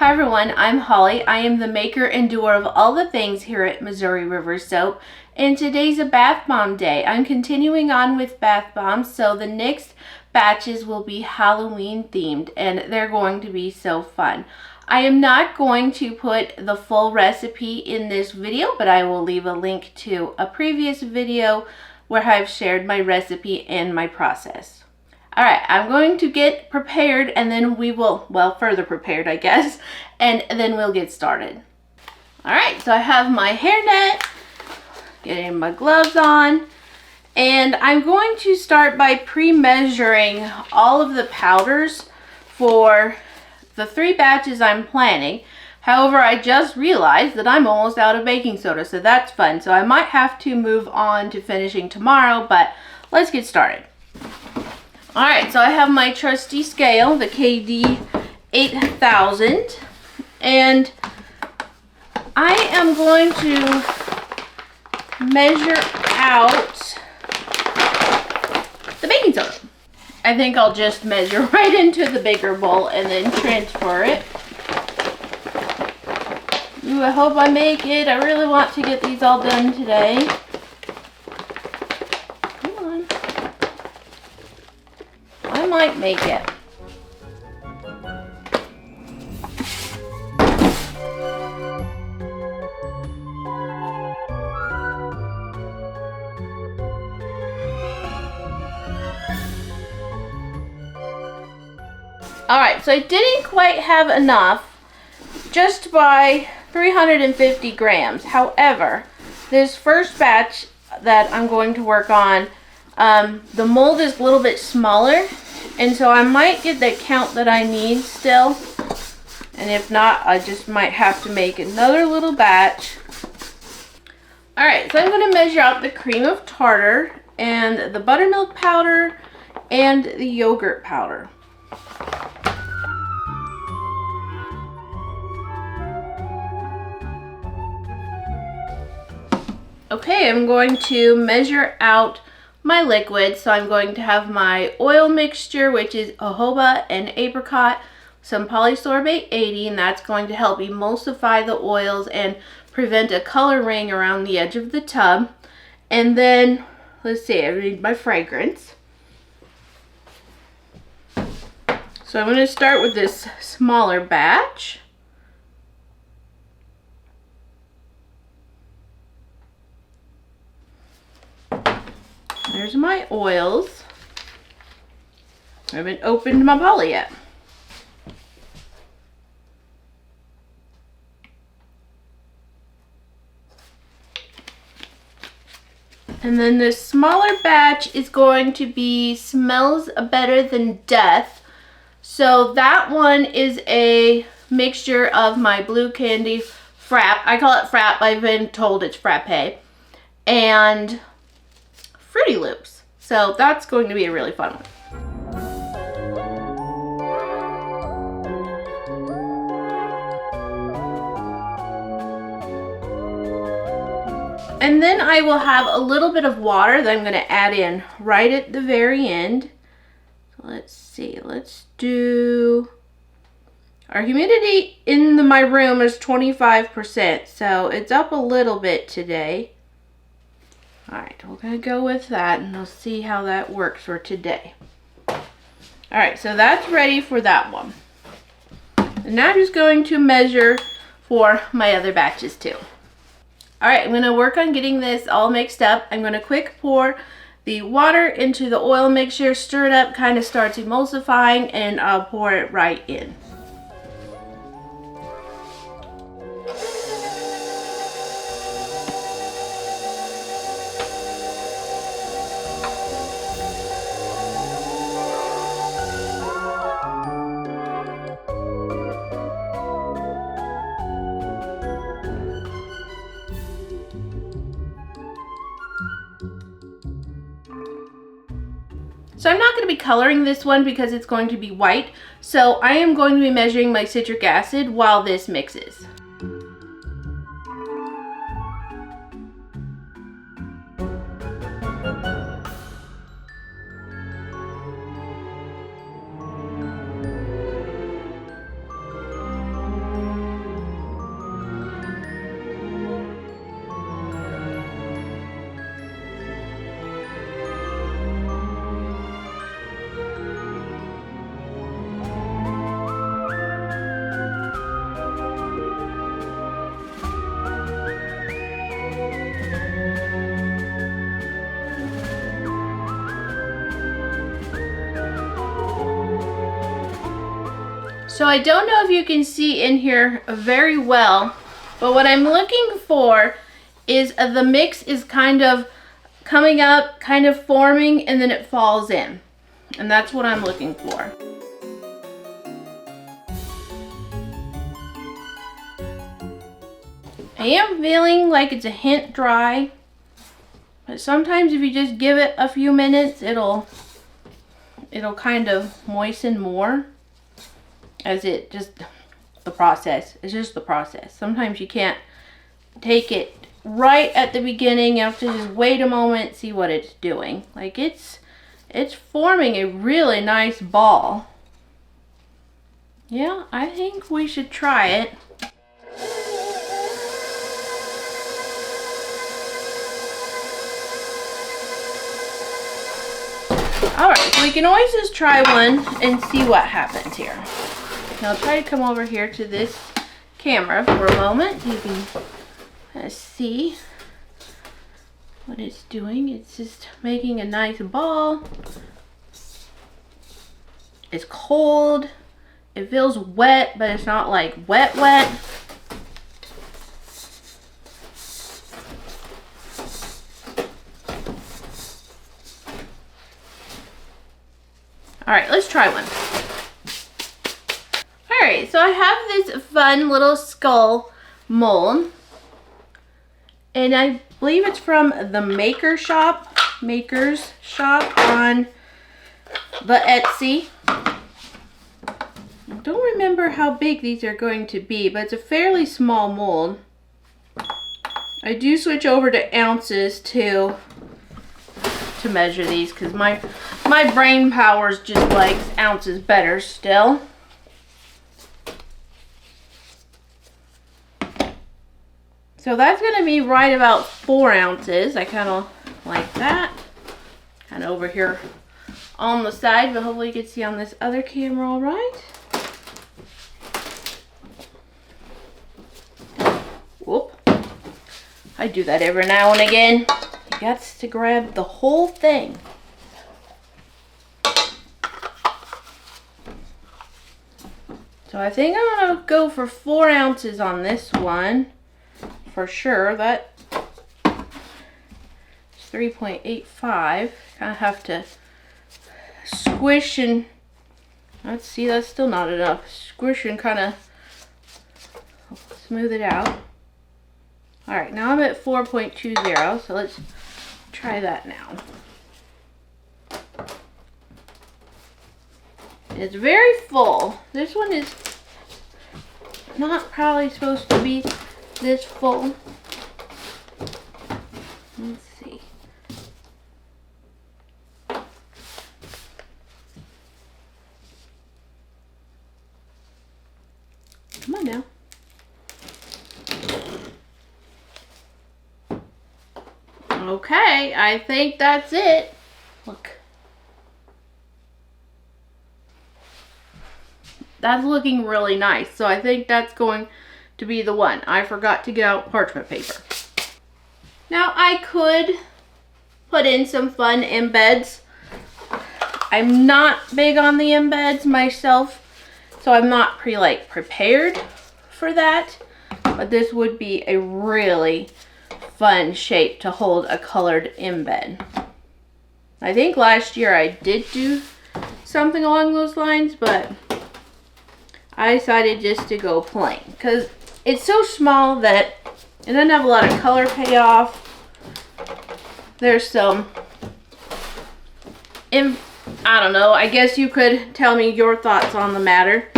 Hi everyone, I'm Holly. I am the maker and doer of all the things here at Missouri River Soap, and today's a bath bomb day. I'm continuing on with bath bombs, so the next batches will be Halloween themed, and they're going to be so fun. I am not going to put the full recipe in this video, but I will leave a link to a previous video where I've shared my recipe and my process. Alright, I'm going to get prepared and then we will, well, further prepared I guess, and then we'll get started. Alright, so I have my hairnet, getting my gloves on, and I'm going to start by pre-measuring all of the powders for the 3 batches I'm planning. However, I just realized that I'm almost out of baking soda, so that's fun. So I might have to move on to finishing tomorrow, but let's get started. Alright, so I have my trusty scale, the KD 8000, and I am going to measure out the baking soda. I think I'll just measure right into the bigger bowl and then transfer it. Ooh, I hope I make it. I really want to get these all done today. I might make it. Alright, so I didn't quite have enough just by 350 grams. However, this first batch that I'm going to work on, the mold is a little bit smaller, and so I might get the count that I need still, and if not, I just might have to make another little batch. Alright, so I'm going to measure out the cream of tartar and the buttermilk powder and the yogurt powder. Okay, I'm going to measure out my liquid, so I'm going to have my oil mixture, which is jojoba and apricot, some polysorbate 80, and that's going to help emulsify the oils and prevent a color ring around the edge of the tub. And then, let's see, I need my fragrance. So I'm going to start with this smaller batch. There's my oils. I haven't opened my poly yet. And then this smaller batch is going to be Smells Better Than Death. So that one is a mixture of my blue candy frappe. I call it frappe. I've been told it's frappe. And Fruity Loops. So that's going to be a really fun one. And then I will have a little bit of water that I'm going to add in right at the very end. So let's see, let's do, our humidity in my room is 25%, so it's up a little bit today. Alright, we're going to go with that, and we'll see how that works for today. Alright, so that's ready for that one. And now I'm just going to measure for my other batches too. Alright, I'm going to work on getting this all mixed up. I'm going to quick pour the water into the oil mixture, stir it up, kind of starts emulsifying, and I'll pour it right in. So I'm not going to be coloring this one because it's going to be white. So I am going to be measuring my citric acid while this mixes. So I don't know if you can see in here very well, but what I'm looking for is the mix is kind of coming up, kind of forming, and then it falls in. And that's what I'm looking for. I am feeling like it's a hint dry, but sometimes if you just give it a few minutes, it'll kind of moisten more, as it just, the process. It's just the process. Sometimes you can't take it right at the beginning. You have to just wait a moment, see what it's doing. Like it's forming a really nice ball. Yeah, I think we should try it. Alright, so we can always just try one and see what happens here. Now I'll try to come over here to this camera for a moment. You can see what it's doing. It's just making a nice ball. It's cold. It feels wet, but it's not like wet. Alright, let's try one. Alright, so I have this fun little skull mold. And I believe it's from the Maker's Shop on the Etsy. I don't remember how big these are going to be, but it's a fairly small mold. I do switch over to ounces to measure these because my brain powers just likes ounces better still. So that's going to be right about 4 ounces. I kind of like that. Kind of over here on the side, but hopefully you can see on this other camera all right. Whoop. I do that every now and again. You got to grab the whole thing. So I think I'm going to go for 4 ounces on this one. For sure. That is 3.85. Kind of have to squish and, let's see, that's still not enough. Squish and kind of smooth it out. Alright, now I'm at 4.20, so let's try that now. It's very full. This one is not probably supposed to be this full. Let's see. Come on now. Okay, I think that's it. Look. That's looking really nice. So I think that's going to be the one. I forgot to get out parchment paper. Now I could put in some fun embeds. I'm not big on the embeds myself, so I'm not prepared for that. But this would be a really fun shape to hold a colored embed. I think last year I did do something along those lines, but I decided just to go plain because it's so small that it doesn't have a lot of color payoff. There's some, I don't know, I guess you could tell me your thoughts on the matter,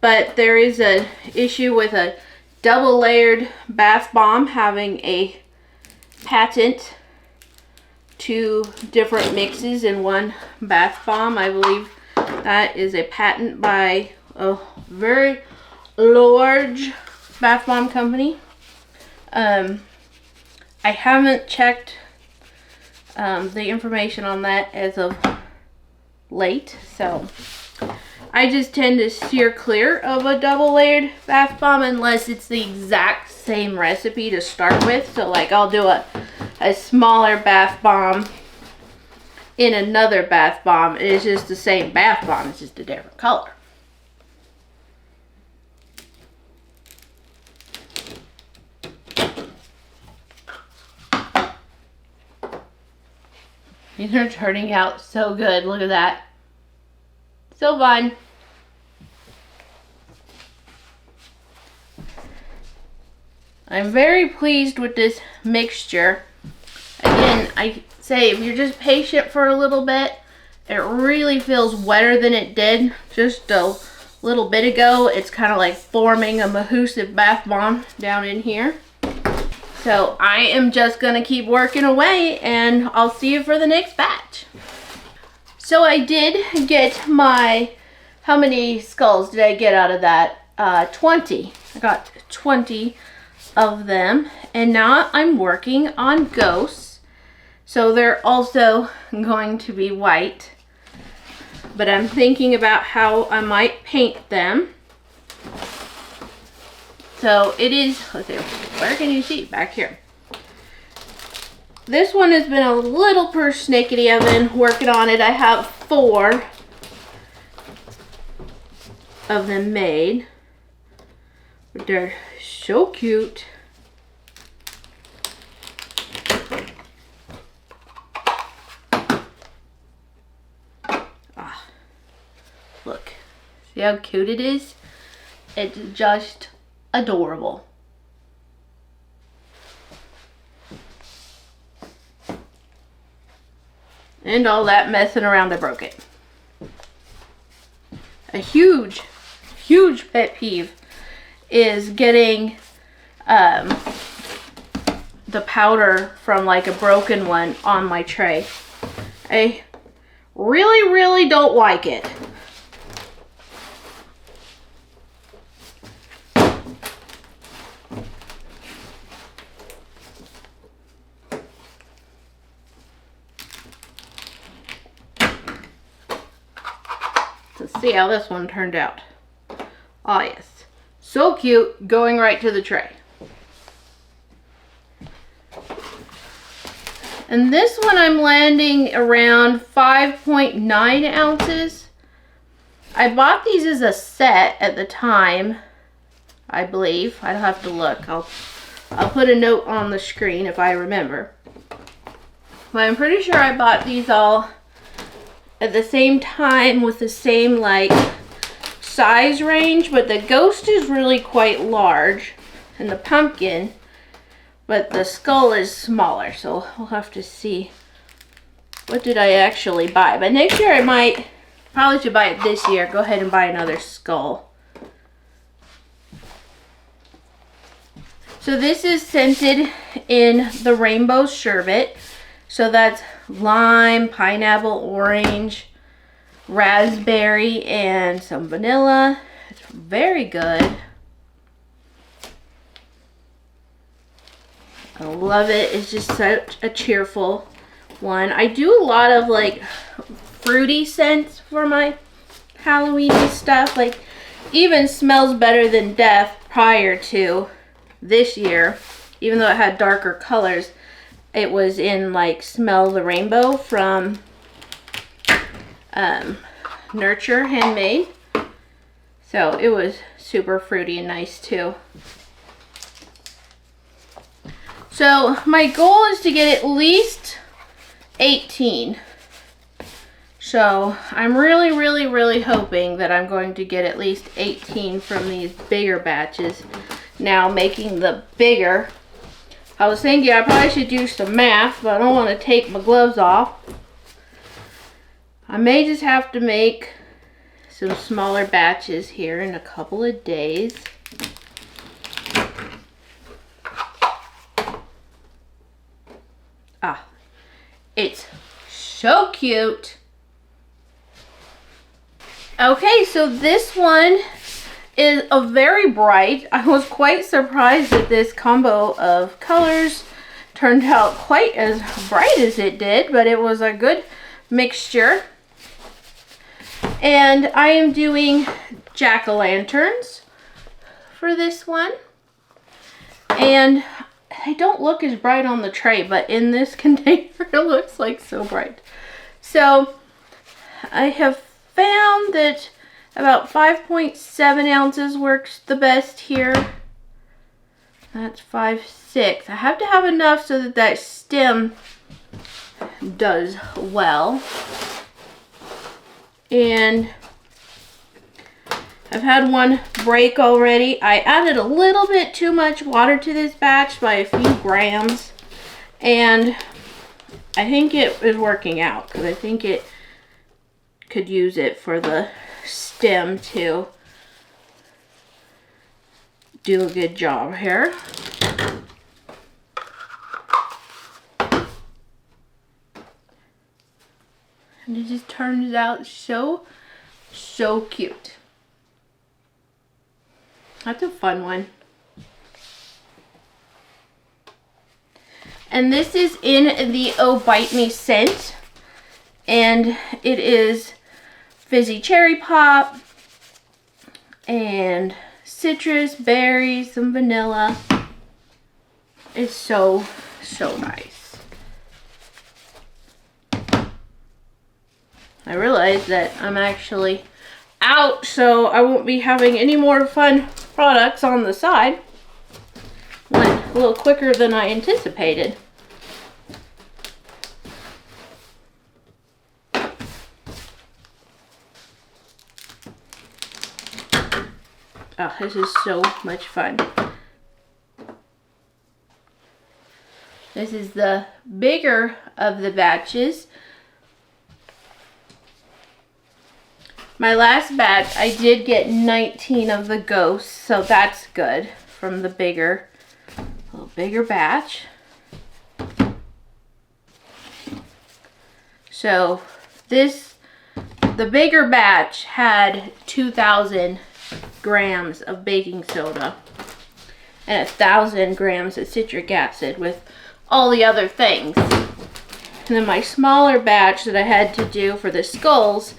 but there is an issue with a double layered bath bomb having a patent 2 different mixes in one bath bomb. I believe that is a patent by a very large bath bomb company. I haven't checked the information on that as of late, so I just tend to steer clear of a double layered bath bomb unless it's the exact same recipe to start with. So like I'll do a smaller bath bomb in another bath bomb. It's just the same bath bomb, it's just a different color. These are turning out so good. Look at that. So fun. I'm very pleased with this mixture. Again, I say if you're just patient for a little bit, it really feels wetter than it did just a little bit ago. It's kind of like forming a mahoosive bath bomb down in here. So I am just going to keep working away and I'll see you for the next batch. So I did get my, how many skulls did I get out of that? 20. I got 20 of them. And now I'm working on ghosts. So they're also going to be white. But I'm thinking about how I might paint them. So it is, let's see, where can you see? Back here. This one has been a little persnickety. I've been working on it. I have 4 of them made. But they're so cute. Ah, look, see how cute it is? It's just adorable. And all that messing around, I broke it. A huge pet peeve is getting the powder from like a broken one on my tray. I really don't like it. Let's see how this one turned out. Oh yes, so cute, going right to the tray. And this one I'm landing around 5.9 ounces. I bought these as a set at the time, I believe. I'll have to look. I'll put a note on the screen if I remember. But I'm pretty sure I bought these all at the same time with the same like size range, but the ghost is really quite large and the pumpkin, but the skull is smaller, so we'll have to see what did I actually buy. But next year I probably should buy it this year, go ahead and buy another skull. So this is scented in the rainbow sherbet. So that's lime, pineapple, orange, raspberry, and some vanilla. It's very good. I love it. It's just such a cheerful one. I do a lot of like fruity scents for my Halloween stuff. Like even Smells Better Than Death prior to this year, even though it had darker colors, it was in like Smell the Rainbow from Nurture Handmade. So it was super fruity and nice too. So my goal is to get at least 18. So I'm really hoping that I'm going to get at least 18 from these bigger batches. Now making the bigger, I was thinking I probably should do some math, but I don't want to take my gloves off. I may just have to make some smaller batches here in a couple of days. Ah, it's so cute. Okay, so this one is a very bright. I was quite surprised that this combo of colors turned out quite as bright as it did, but it was a good mixture. And I am doing jack-o'-lanterns for this one. And they don't look as bright on the tray, but in this container it looks like so bright. So I have found that about 5.7 ounces works the best here. That's 5.6. I have to have enough so that that stem does well. And I've had one break already. I added a little bit too much water to this batch by a few grams. And I think it is working out because I think it could use it for the stem to do a good job here. And it just turns out so cute. That's a fun one. And this is in the Oh Bite Me scent. And it is fizzy cherry pop and citrus, berries, some vanilla. It's so nice. I realize that I'm actually out, so I won't be having any more fun products on the side. Went a little quicker than I anticipated. Oh, this is so much fun. This is the bigger of the batches. My last batch, I did get 19 of the ghosts, so that's good from the bigger batch. So the bigger batch had 2,000 grams of baking soda and 1,000 grams of citric acid with all the other things. And then my smaller batch that I had to do for the skulls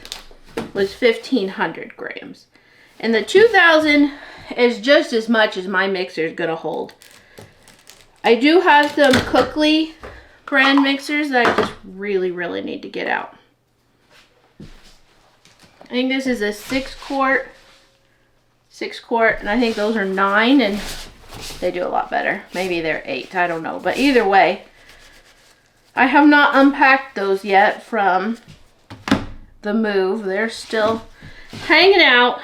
was 1,500 grams. And the 2,000 is just as much as my mixer is gonna hold. I do have some Cookley brand mixers that I just really need to get out. I think this is a 6 quart, and I think those are 9, and they do a lot better. Maybe they're 8, I don't know. But either way, I have not unpacked those yet from the move. They're still hanging out.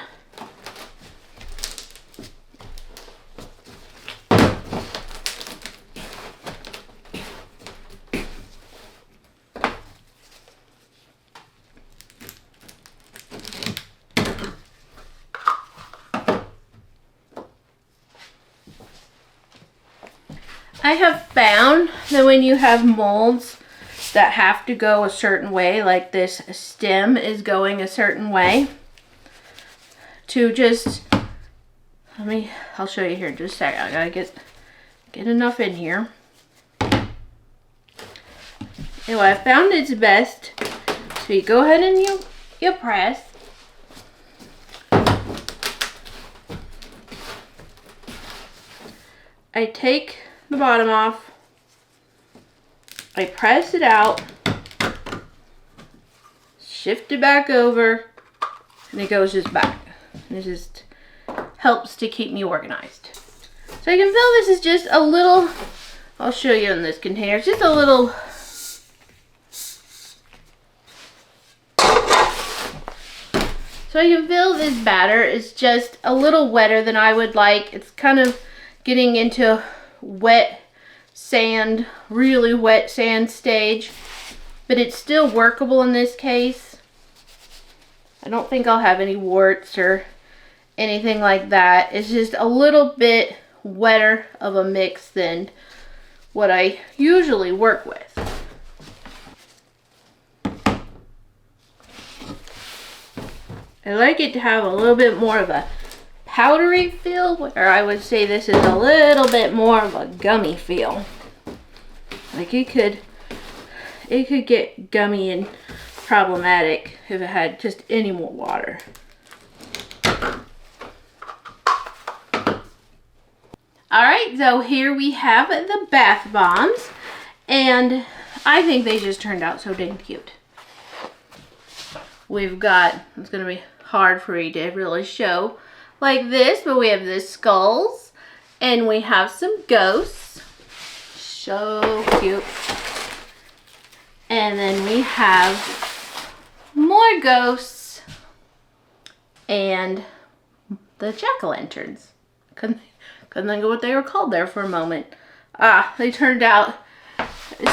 I have found that when you have molds that have to go a certain way, like this stem is going a certain way, to just, I'll show you here in just a second. I gotta get enough in here. Anyway, I found it's best, so you go ahead and you press. I take the bottom off, I press it out, shift it back over, and it goes just back. And it just helps to keep me organized. So you can feel this is just a little, I'll show you in this container, it's just a little, so you can feel this batter is just a little wetter than I would like. It's kind of getting into wet sand, really wet sand stage, but it's still workable in this case. I don't think I'll have any warts or anything like that. It's just a little bit wetter of a mix than what I usually work with. I like it to have a little bit more of a powdery feel, or I would say this is a little bit more of a gummy feel. Like it could get gummy and problematic if it had just any more water. Alright, so here we have the bath bombs, and I think they just turned out so dang cute. We've got, it's going to be hard for me to really show like this, but we have the skulls, and we have some ghosts. So cute. And then we have more ghosts and the jack-o'-lanterns. Couldn't think of what they were called there for a moment. They turned out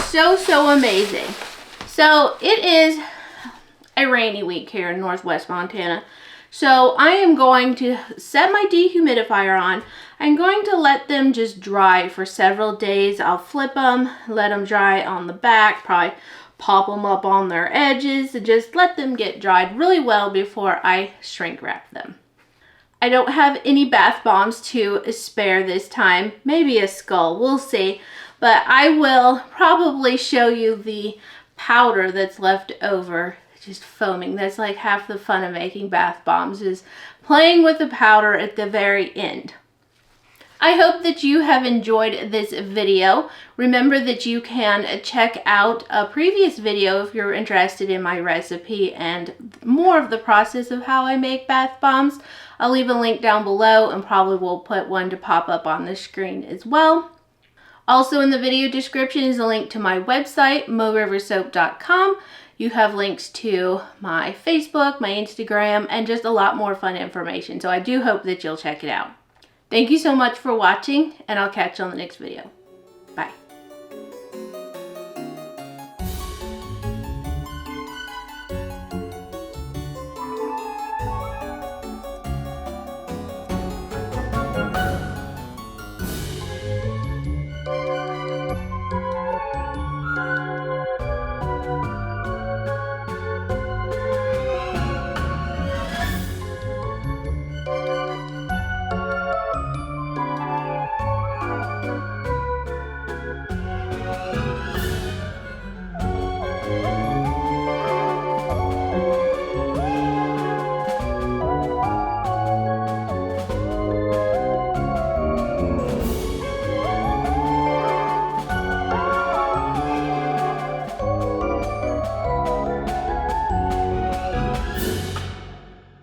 so amazing. So it is a rainy week here in Northwest Montana. So I am going to set my dehumidifier on. I'm going to let them just dry for several days. I'll flip them, let them dry on the back, probably pop them up on their edges, and just let them get dried really well before I shrink wrap them. I don't have any bath bombs to spare this time. Maybe a skull, we'll see. But I will probably show you the powder that's left over, just foaming. That's like half the fun of making bath bombs, is playing with the powder at the very end. I hope that you have enjoyed this video. Remember that you can check out a previous video if you're interested in my recipe and more of the process of how I make bath bombs. I'll leave a link down below and probably will put one to pop up on the screen as well. Also in the video description is a link to my website, moriversoap.com. You have links to my Facebook, my Instagram, and just a lot more fun information. So I do hope that you'll check it out. Thank you so much for watching, and I'll catch you on the next video. Bye.